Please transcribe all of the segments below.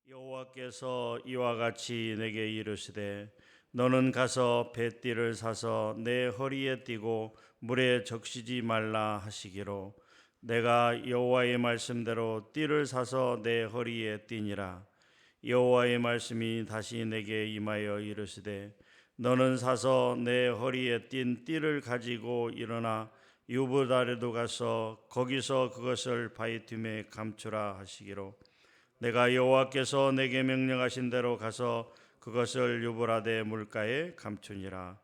여호와께서 이와 같이 내게 이르시되 너는 가서 뱃띠를 사서 내 허리에 띠고 물에 적시지 말라 하시기로 내가 여호와의 말씀대로 띠를 사서 내 허리에 띠니라. 여호와의 말씀이 다시 내게 임하여 이르시되 너는 사서 내 허리에 띈 띠를 가지고 일어나 유브다레도 가서 거기서 그것을 바위틈에 감추라 하시기로 내가 여호와께서 내게 명령하신 대로 가서 그것을 유브라데 물가에 감추니라.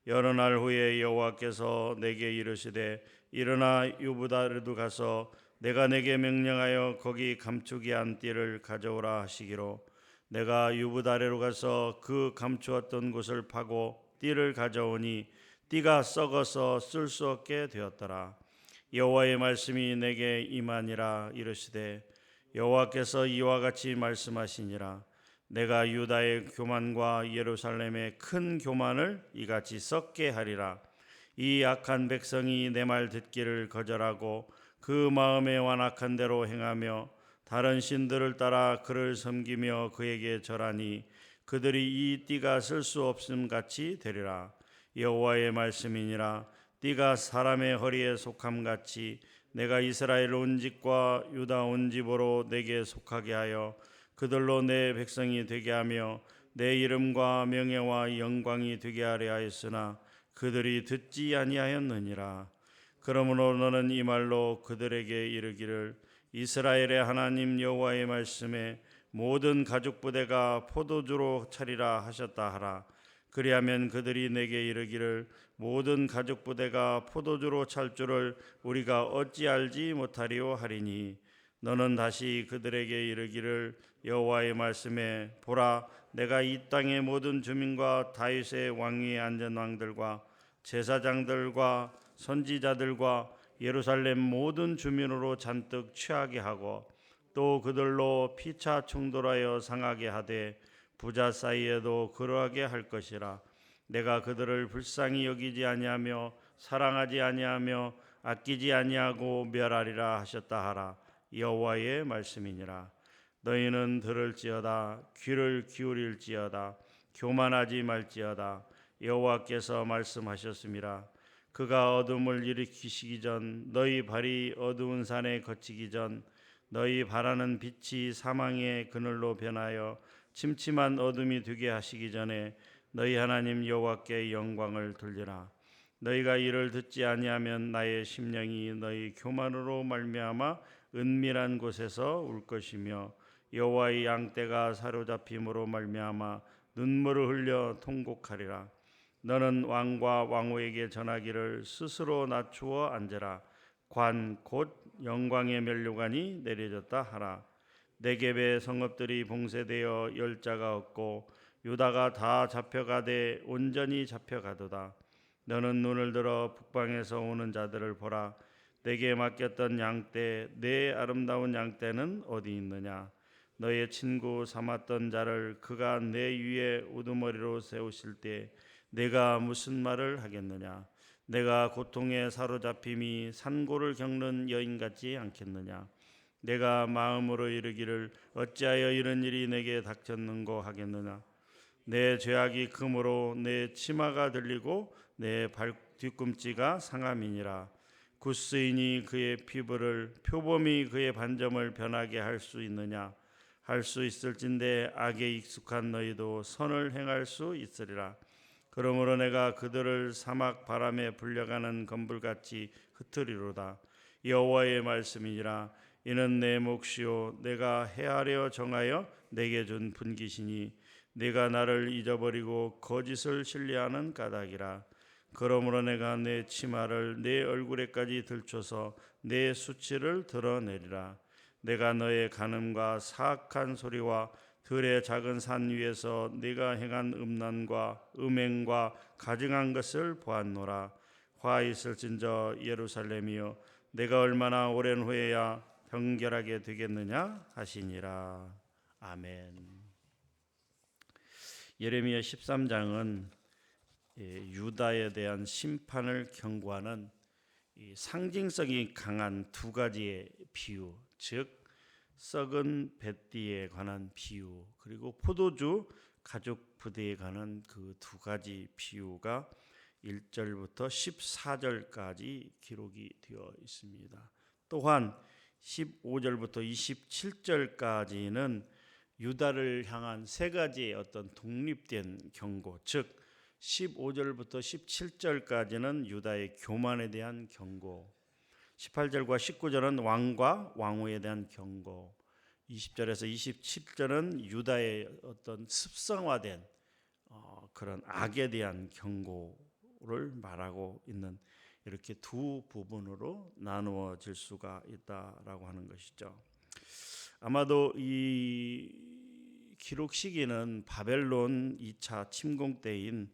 여러 날 후에 여호와께서 내게 이르시되 일어나 유브다레도 가서 내가 내게 명령하여 거기 감추게 한 띠를 가져오라 하시기로 내가 유브다레로 가서 그 감추었던 곳을 파고 띠를 가져오니 띠가 썩어서 쓸 수 없게 되었더라. 여호와의 말씀이 내게 임하니라. 이르시되 여호와께서 이와 같이 말씀하시니라. 내가 유다의 교만과 예루살렘의 큰 교만을 이같이 썩게 하리라. 이 악한 백성이 내 말 듣기를 거절하고 그 마음에 완악한 대로 행하며 다른 신들을 따라 그를 섬기며 그에게 절하니 그들이 이 띠가 쓸 수 없음 같이 되리라. 여호와의 말씀이니라. 띠가 사람의 허리에 속함 같이 내가 이스라엘 온 집과 유다 온 집으로 내게 속하게 하여 그들로 내 백성이 되게 하며 내 이름과 명예와 영광이 되게 하려 하였으나 그들이 듣지 아니하였느니라. 그러므로 너는 이 말로 그들에게 이르기를 이스라엘의 하나님 여호와의 말씀에 모든 가죽 부대가 포도주로 차리라 하셨다 하라. 그리하면 그들이 내게 이르기를 모든 가죽 부대가 포도주로 찰 줄을 우리가 어찌 알지 못하리요 하리니 너는 다시 그들에게 이르기를 여호와의 말씀에 보라 내가 이 땅의 모든 주민과 다윗의 왕위에 앉은 왕들과 제사장들과 선지자들과 예루살렘 모든 주민으로 잔뜩 취하게 하고 또 그들로 피차 충돌하여 상하게 하되 부자 사이에도 그러하게 할 것이라. 내가 그들을 불쌍히 여기지 아니하며 사랑하지 아니하며 아끼지 아니하고 멸하리라 하셨다 하라. 여호와의 말씀이니라. 너희는 들을지어다 귀를 기울일지어다 교만하지 말지어다. 여호와께서 말씀하셨음이라. 그가 어둠을 일으키시기 전 너희 발이 어두운 산에 거치기 전 너희 바라는 빛이 사망의 그늘로 변하여 침침한 어둠이 되게 하시기 전에 너희 하나님 여호와께 영광을 돌리라. 너희가 이를 듣지 아니하면 나의 심령이 너희 교만으로 말미암아 은밀한 곳에서 울 것이며 여호와의 양떼가 사로잡힘으로 말미암아 눈물을 흘려 통곡하리라. 너는 왕과 왕후에게 전하기를 스스로 낮추어 앉으라. 관 곧 영광의 면류관이 내려졌다 하라. 네겝의 성읍들이 봉쇄되어 열자가 없고 유다가 다 잡혀가되 온전히 잡혀가도다. 너는 눈을 들어 북방에서 오는 자들을 보라. 내게 맡겼던 양떼 내 아름다운 양떼는 어디 있느냐. 너의 친구 삼았던 자를 그가 내 위에 우두머리로 세우실 때 내가 무슨 말을 하겠느냐. 내가 고통에 사로잡힘이 산고를 겪는 여인 같지 않겠느냐. 내가 마음으로 이르기를 어찌하여 이런 일이 내게 닥쳤는고 하겠느냐. 내 죄악이 금으로 내 치마가 들리고 내 발 뒤꿈치가 상함이니라. 굿스인이 그의 피부를 표범이 그의 반점을 변하게 할 수 있느냐. 할 수 있을진데 악에 익숙한 너희도 선을 행할 수 있으리라. 그러므로 내가 그들을 사막 바람에 불려가는 건불같이 흩으리로다. 여호와의 말씀이니라. 이는 내 몫이요 내가 헤아려 정하여 내게 준 분깃이니 네가 나를 잊어버리고 거짓을 신뢰하는 까닭이라. 그러므로 내가 내 치마를 내 얼굴에까지 들춰서 내 수치를 드러내리라. 내가 너의 간음과 사악한 소리와 들의 작은 산 위에서 네가 행한 음란과 음행과 가증한 것을 보았노라. 화 있을진저 예루살렘이여 내가 얼마나 오랜 후에야 정결하게 되겠느냐 하시니라. 아멘. 예레미야 13장은 유다에 대한 심판을 경고하는 상징성이 강한 두 가지의 비유, 즉 썩은 뱃띠에 관한 비유, 그리고 포도주 가죽 부대에 관한 그 두 가지 비유가 1절부터 14절까지 기록이 되어 있습니다. 또한 15절부터 27절까지는 유다를 향한 세 가지의 어떤 독립된 경고, 즉 15절부터 17절까지는 유다의 교만에 대한 경고, 18절과 19절은 왕과 왕후에 대한 경고, 20절에서 27절은 유다의 어떤 습성화된 그런 악에 대한 경고를 말하고 있는, 이렇게 두 부분으로 나누어질 수가 있다라고 하는 것이죠. 아마도 이 기록 시기는 바벨론 2차 침공 때인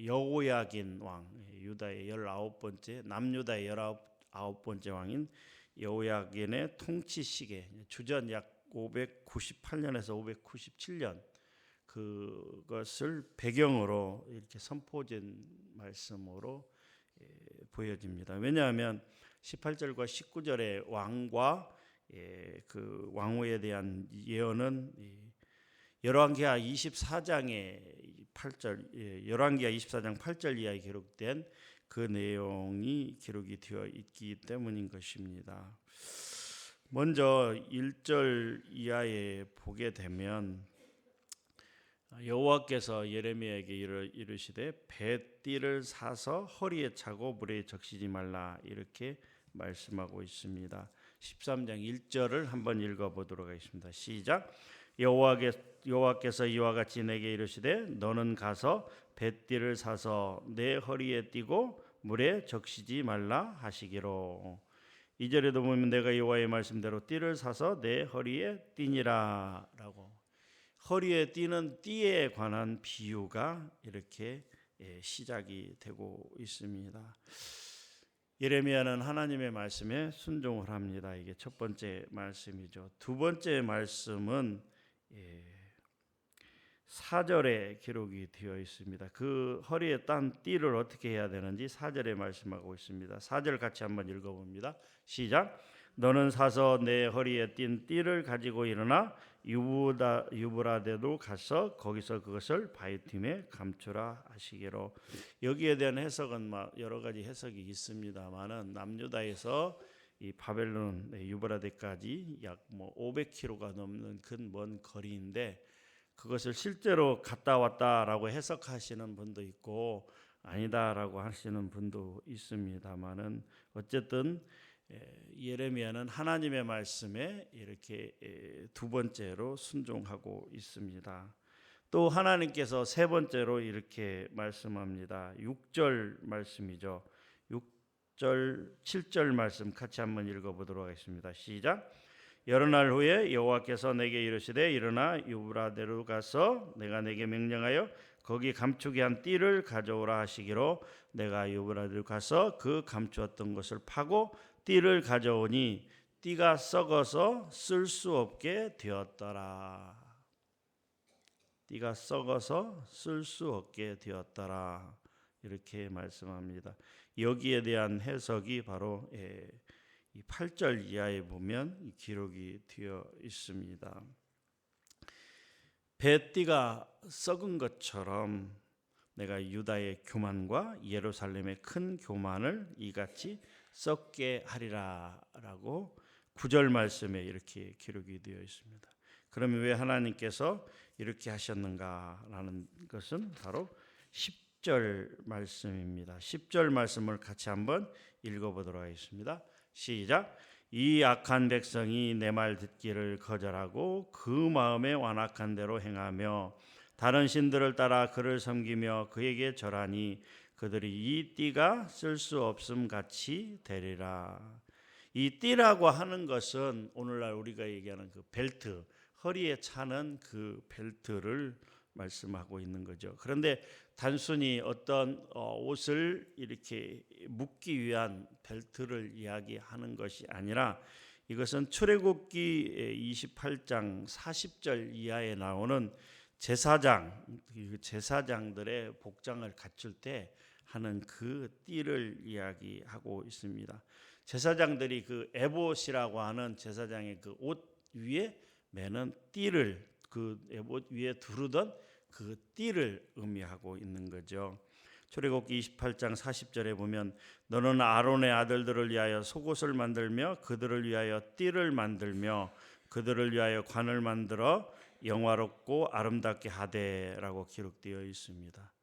여호야긴 왕, 유다의 19번째, 남유다의 19번째 왕인 여호야긴의 통치 시기에 주전 약 598년에서 597년, 그것을 배경으로 이렇게 선포된 말씀으로 보여집니다. 왜냐하면 18절과 19절의 왕과 그 왕후에 대한 예언은 열왕기하 24장의 8절, 열왕기하 24장 8절 이하에 기록된 그 내용이 기록이 되어 있기 때문인 것입니다. 먼저 1절 이하에 보게 되면 여호와께서 예레미야에게 이르시되 뱃띠를 사서 허리에 차고 물에 적시지 말라, 이렇게 말씀하고 있습니다. 13장 1절을 한번 읽어보도록 하겠습니다. 시작. 여호와께서 이와 같이 내게 이르시되 너는 가서 뱃띠를 사서 내 허리에 띠고 물에 적시지 말라 하시기로. 2절에도 보면 내가 여호와의 말씀대로 띠를 사서 내 허리에 띠니라 라고, 허리에 띠는 띠에 관한 비유가 이렇게 시작이 되고 있습니다. 예레미야는 하나님의 말씀에 순종을 합니다. 이게 첫 번째 말씀이죠. 두 번째 말씀은 4절에 기록이 되어 있습니다. 그 허리에 딴 띠를 어떻게 해야 되는지 4절에 말씀하고 있습니다. 4절 같이 한번 읽어봅니다. 시작. 너는 사서 내 허리에 띈 띠를 가지고 일어나 유브라데로 가서 거기서 그것을 바위틈에 감추라 하시기로. 여기에 대한 해석은 여러 가지 해석이 있습니다만은 남유다에서 이 바벨론 유브라데까지 약 500km가 넘는 큰 먼 거리인데, 그것을 실제로 갔다 왔다라고 해석하시는 분도 있고 아니다라고 하시는 분도 있습니다만은, 어쨌든 예레미야는 하나님의 말씀에 이렇게 두 번째로 순종하고 있습니다. 또 하나님께서 세 번째로 이렇게 말씀합니다. 6절 말씀이죠. 6절, 7절 말씀 같이 한번 읽어보도록 하겠습니다. 시작. 여러 날 후에 여호와께서 내게 이르시되 일어나 유브라데로 가서 내가 내게 명령하여 거기 감추게 한 띠를 가져오라 하시기로, 내가 유브라데로 가서 그 감추었던 것을 파고 띠를 가져오니 띠가 썩어서 쓸 수 없게 되었더라. 띠가 썩어서 쓸 수 없게 되었더라, 이렇게 말씀합니다. 여기에 대한 해석이 바로 이 8절 이하에 보면 기록이 되어 있습니다. 뱃띠가 썩은 것처럼 내가 유다의 교만과 예루살렘의 큰 교만을 이같이 썩게 하리라 라고 9절 말씀에 이렇게 기록이 되어 있습니다. 그러면 왜 하나님께서 이렇게 하셨는가라는 것은 바로 10절 말씀입니다. 10절 말씀을 같이 한번 읽어보도록 하겠습니다. 시작. 이 악한 백성이 내 말 듣기를 거절하고 그 마음에 완악한 대로 행하며 다른 신들을 따라 그를 섬기며 그에게 절하니 그들이 이 띠가 쓸 수 없음 같이 되리라. 이 띠라고 하는 것은 오늘날 우리가 얘기하는 그 벨트, 허리에 차는 그 벨트를 말씀하고 있는 거죠. 그런데 단순히 어떤 옷을 이렇게 묶기 위한 벨트를 이야기하는 것이 아니라, 이것은 출애굽기 28장 40절 이하에 나오는 제사장들의 복장을 갖출 때 하는 그 띠를 이야기하고 있습니다. 제사장들이 그 에봇이라고 하는 제사장의 그 옷 위에 매는 띠를, 그 에봇 위에 두르던 그 띠를 의미하고 있는 거죠. 출애굽기 28장 40절에 보면 너는 아론의 아들들을 위하여 속옷을 만들며 그들을 위하여 띠를 만들며 그들을 위하여 관을 만들어 영화롭고 아름답게 하되라고 기록되어 있습니다.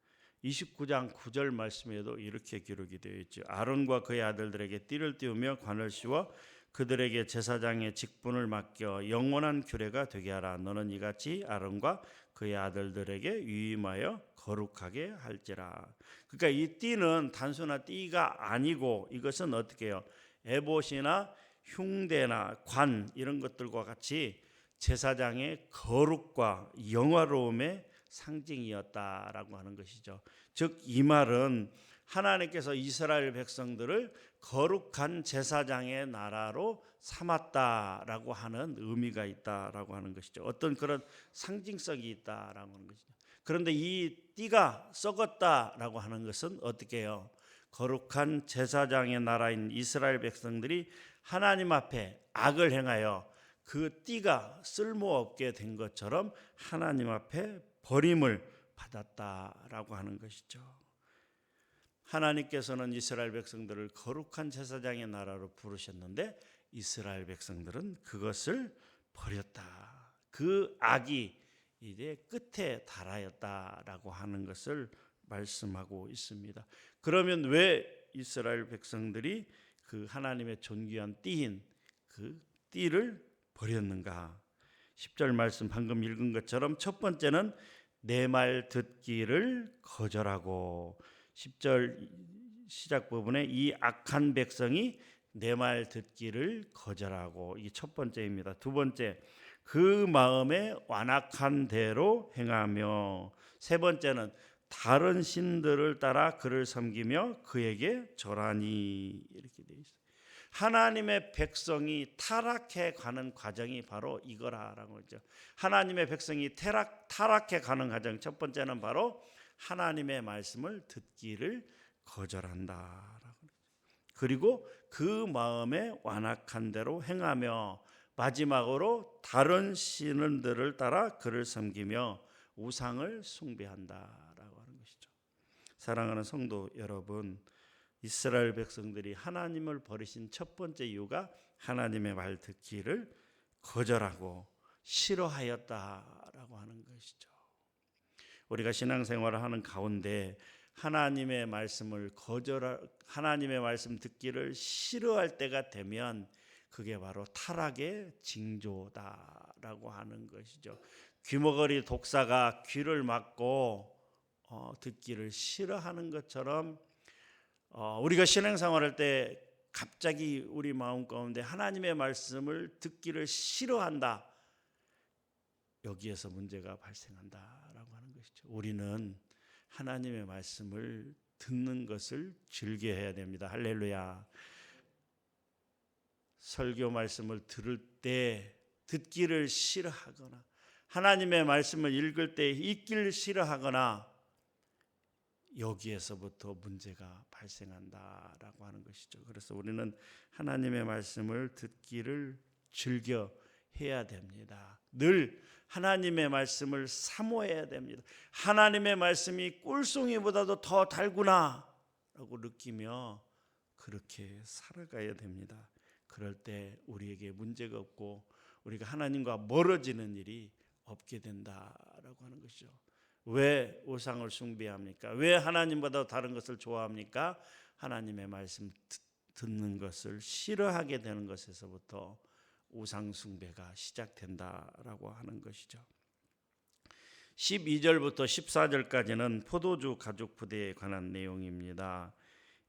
29장 9절 말씀에도 이렇게 기록이 되어 있죠. 아론과 그의 아들들에게 띠를 띄우며 관을 씌워 그들에게 제사장의 직분을 맡겨 영원한 규례가 되게 하라. 너는 이같이 아론과 그의 아들들에게 위임하여 거룩하게 할지라. 그러니까 이 띠는 단순한 띠가 아니고 이것은 어떻게 해요? 에봇이나 흉대나 관 이런 것들과 같이 제사장의 거룩과 영화로움의 상징이었다라고 하는 것이죠. 즉 이 말은 하나님께서 이스라엘 백성들을 거룩한 제사장의 나라로 삼았다라고 하는 의미가 있다라고 하는 것이죠. 어떤 그런 상징성이 있다라고 하는 것이죠. 그런데 이 띠가 썩었다라고 하는 것은 어떻게 해요? 거룩한 제사장의 나라인 이스라엘 백성들이 하나님 앞에 악을 행하여 그 띠가 쓸모없게 된 것처럼 하나님 앞에 버림을 받았다라고 하는 것이죠. 하나님께서는 이스라엘 백성들을 거룩한 제사장의 나라로 부르셨는데 이스라엘 백성들은 그것을 버렸다. 그 악이 이제 끝에 달하였다라고 하는 것을 말씀하고 있습니다. 그러면 왜 이스라엘 백성들이 그 하나님의 존귀한 띠인 그 띠를 버렸는가? 10절 말씀 방금 읽은 것처럼 첫 번째는 내 말 듣기를 거절하고, 10절 시작 부분에 이 악한 백성이 내 말 듣기를 거절하고, 이게 첫 번째입니다. 두 번째, 그 마음에 완악한 대로 행하며, 세 번째는 다른 신들을 따라 그를 섬기며 그에게 절하니, 이렇게 되어 있어요. 하나님의 백성이 타락해 가는 과정이 바로 이거라라고 하죠. 하나님의 백성이 타락해 가는 과정, 첫 번째는 바로 하나님의 말씀을 듣기를 거절한다라고. 그리고 그 마음에 완악한 대로 행하며, 마지막으로 다른 신들을 따라 그를 섬기며 우상을 숭배한다라고 하는 것이죠. 사랑하는 성도 여러분, 이스라엘 백성들이 하나님을 버리신 첫 번째 이유가 하나님의 말 듣기를 거절하고 싫어하였다라고 하는 것이죠. 우리가 신앙생활을 하는 가운데 하나님의 말씀을 하나님의 말씀 듣기를 싫어할 때가 되면 그게 바로 타락의 징조다라고 하는 것이죠. 귀머거리 독사가 귀를 막고 듣기를 싫어하는 것처럼 우리가 신앙생활할 때 갑자기 우리 마음 가운데 하나님의 말씀을 듣기를 싫어한다, 여기에서 문제가 발생한다라고 하는 것이죠. 우리는 하나님의 말씀을 듣는 것을 즐겨해야 됩니다. 할렐루야. 설교 말씀을 들을 때 듣기를 싫어하거나 하나님의 말씀을 읽을 때 읽기를 싫어하거나, 여기에서부터 문제가 발생한다라고 하는 것이죠. 그래서 우리는 하나님의 말씀을 듣기를 즐겨 해야 됩니다. 늘 하나님의 말씀을 사모해야 됩니다. 하나님의 말씀이 꿀송이보다도 더 달구나라고 느끼며 그렇게 살아가야 됩니다. 그럴 때 우리에게 문제가 없고 우리가 하나님과 멀어지는 일이 없게 된다라고 하는 것이죠. 왜 우상을 숭배합니까? 왜 하나님보다 다른 것을 좋아합니까? 하나님의 말씀 듣는 것을 싫어하게 되는 것에서부터 우상 숭배가 시작된다라고 하는 것이죠. 12절부터 14절까지는 포도주 가죽 부대에 관한 내용입니다.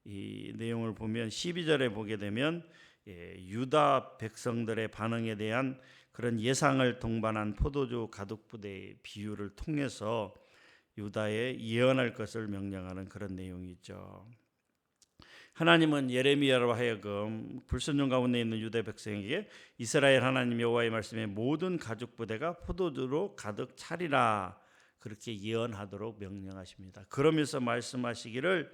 이 내용을 보면 12절에 보게 되면 유다 백성들의 반응에 대한 그런 예상을 동반한 포도주 가죽 부대의 비유를 통해서 유다에 예언할 것을 명령하는 그런 내용이 있죠. 하나님은 예레미야로 하여금 불순종 가운데 있는 유다 백성에게 이스라엘 하나님 여호와의 말씀에 모든 가죽 부대가 포도주로 가득 차리라, 그렇게 예언하도록 명령하십니다. 그러면서 말씀하시기를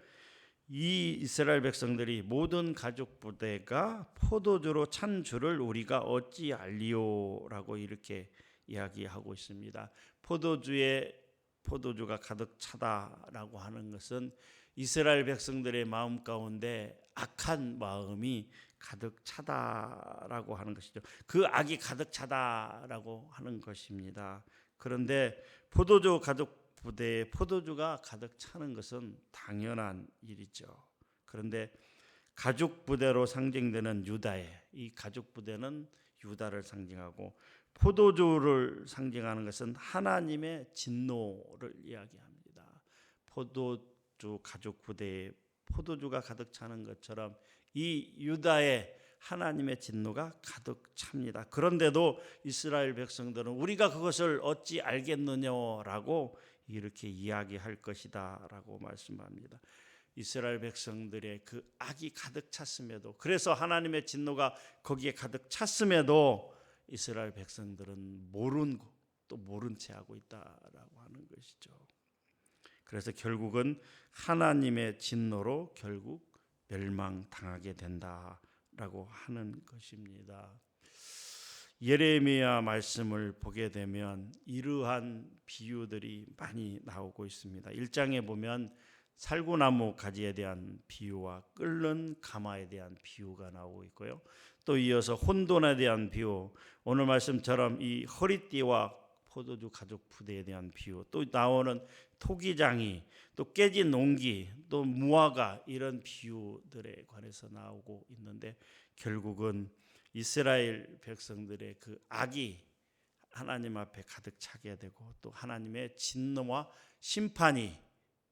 이 이스라엘 백성들이 모든 가족 부대가 포도주로 찬 줄을 우리가 어찌 알리오라고 이렇게 이야기하고 있습니다. 포도주가 가득 차다라고 하는 것은 이스라엘 백성들의 마음 가운데 악한 마음이 가득 차다라고 하는 것이죠. 그 악이 가득 차다라고 하는 것입니다. 그런데 포도주 가족 부대에 포도주가 가득 차는 것은 당연한 일이죠. 그런데 가죽 부대로 상징되는 유다의 이 가죽 부대는 유다를 상징하고 포도주를 상징하는 것은 하나님의 진노를 이야기합니다. 포도주 가죽 부대에 포도주가 가득 차는 것처럼 이 유다의 하나님의 진노가 가득 찹니다. 그런데도 이스라엘 백성들은 우리가 그것을 어찌 알겠느냐라고 이렇게 이야기할 것이다 라고 말씀합니다. 이스라엘 백성들의 그 악이 가득 찼음에도, 그래서 하나님의 진노가 거기에 가득 찼음에도 이스라엘 백성들은 모르고 또 모른 채 하고 있다라고 하는 것이죠. 그래서 결국은 하나님의 진노로 결국 멸망당하게 된다라고 하는 것입니다. 예레미야 말씀을 보게 되면 이러한 비유들이 많이 나오고 있습니다. 1장에 보면 살구나무 가지에 대한 비유와 끓는 가마에 대한 비유가 나오고 있고요. 또 이어서 혼돈에 대한 비유, 오늘 말씀처럼 이 허리띠와 포도주 가죽 부대에 대한 비유, 또 나오는 토기장이, 또 깨진 농기, 또 무화과, 이런 비유들에 관해서 나오고 있는데 결국은 이스라엘 백성들의 그 악이 하나님 앞에 가득 차게 되고 또 하나님의 진노와 심판이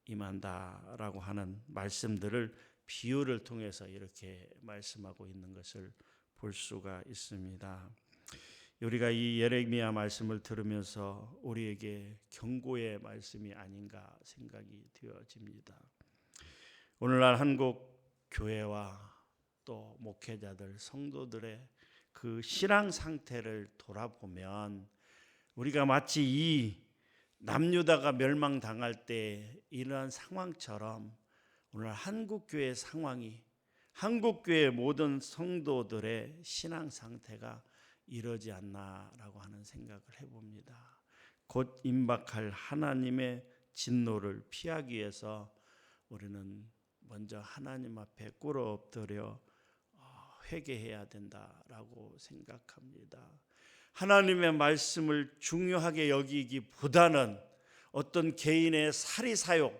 임한다라고 하는 말씀들을 비유를 통해서 이렇게 말씀하고 있는 것을 볼 수가 있습니다. 우리가 이 예레미야 말씀을 들으면서 우리에게 경고의 말씀이 아닌가 생각이 되어집니다. 오늘날 한국 교회와 또 목회자들, 성도들의 그 신앙 상태를 돌아보면 우리가 마치 이 남유다가 멸망당할 때 이러한 상황처럼 오늘 한국교회의 상황이, 한국교회 모든 성도들의 신앙 상태가 이러지 않나라고 하는 생각을 해봅니다. 곧 임박할 하나님의 진노를 피하기 위해서 우리는 먼저 하나님 앞에 꿇어 엎드려 회개해야 된다라고 생각합니다. 하나님의 말씀을 중요하게 여기기보다는 어떤 개인의 사리사욕,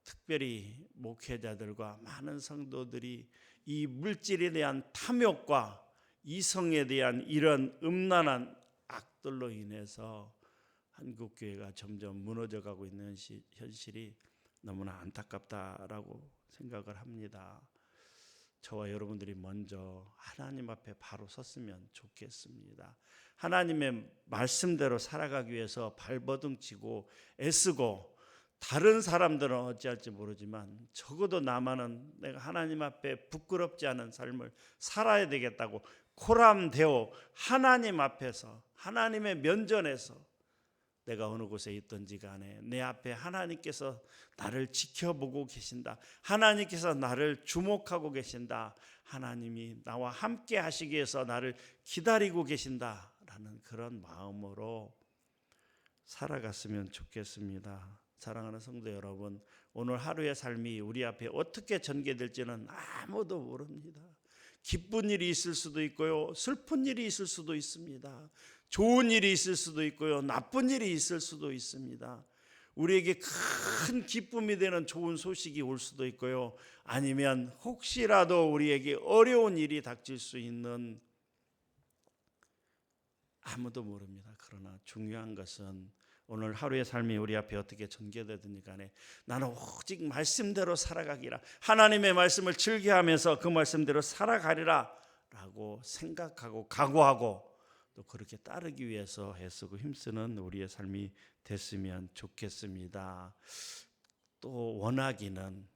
특별히 목회자들과 많은 성도들이 이 물질에 대한 탐욕과 이성에 대한 이런 음란한 악들로 인해서 한국교회가 점점 무너져가고 있는 현실이 너무나 안타깝다라고 생각을 합니다. 저와 여러분들이 먼저 하나님 앞에 바로 섰으면 좋겠습니다. 하나님의 말씀대로 살아가기 위해서 발버둥치고 애쓰고, 다른 사람들은 어찌할지 모르지만 적어도 나만은 내가 하나님 앞에 부끄럽지 않은 삶을 살아야 되겠다고 코람되어 하나님 앞에서, 하나님의 면전에서 내가 어느 곳에 있든지 간에 내 앞에 하나님께서 나를 지켜보고 계신다, 하나님께서 나를 주목하고 계신다, 하나님이 나와 함께 하시기 위해서 나를 기다리고 계신다라는 그런 마음으로 살아갔으면 좋겠습니다. 사랑하는 성도 여러분, 오늘 하루의 삶이 우리 앞에 어떻게 전개될지는 아무도 모릅니다. 기쁜 일이 있을 수도 있고요, 슬픈 일이 있을 수도 있습니다. 좋은 일이 있을 수도 있고요, 나쁜 일이 있을 수도 있습니다. 우리에게 큰 기쁨이 되는 좋은 소식이 올 수도 있고요, 아니면 혹시라도 우리에게 어려운 일이 닥칠 수 있는, 아무도 모릅니다. 그러나 중요한 것은 오늘 하루의 삶이 우리 앞에 어떻게 전개되든지 간에 나는 오직 말씀대로 살아가기라, 하나님의 말씀을 즐겨하면서 그 말씀대로 살아가리라 라고 생각하고 각오하고 또 그렇게 따르기 위해서 애쓰고 힘쓰는 우리의 삶이 됐으면 좋겠습니다. 또 원하기는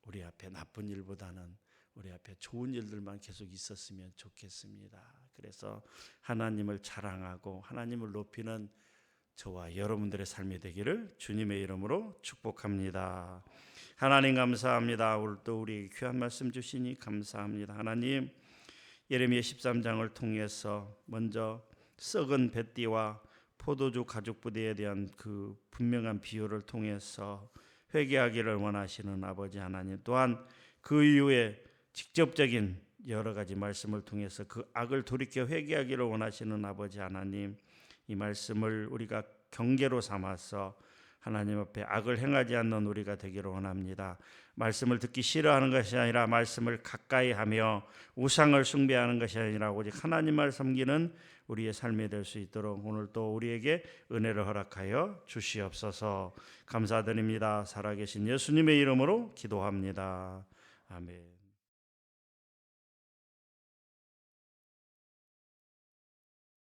우리 앞에 나쁜 일보다는 우리 앞에 좋은 일들만 계속 있었으면 좋겠습니다. 그래서 하나님을 자랑하고 하나님을 높이는 저와 여러분들의 삶이 되기를 주님의 이름으로 축복합니다. 하나님 감사합니다. 오늘 또 우리 귀한 말씀 주시니 감사합니다. 하나님, 예레미야 13장을 통해서 먼저 썩은 뱃띠와 포도주 가죽 부대에 대한 그 분명한 비유를 통해서 회개하기를 원하시는 아버지 하나님, 또한 그 이후에 직접적인 여러 가지 말씀을 통해서 그 악을 돌이켜 회개하기를 원하시는 아버지 하나님, 이 말씀을 우리가 경계로 삼아서 하나님 앞에 악을 행하지 않는 우리가 되기를 원합니다. 말씀을 듣기 싫어하는 것이 아니라 말씀을 가까이 하며 우상을 숭배하는 것이 아니라 오직 하나님을 섬기는 우리의 삶이 될 수 있도록 오늘 또 우리에게 은혜를 허락하여 주시옵소서. 감사드립니다. 살아계신 예수님의 이름으로 기도합니다. 아멘.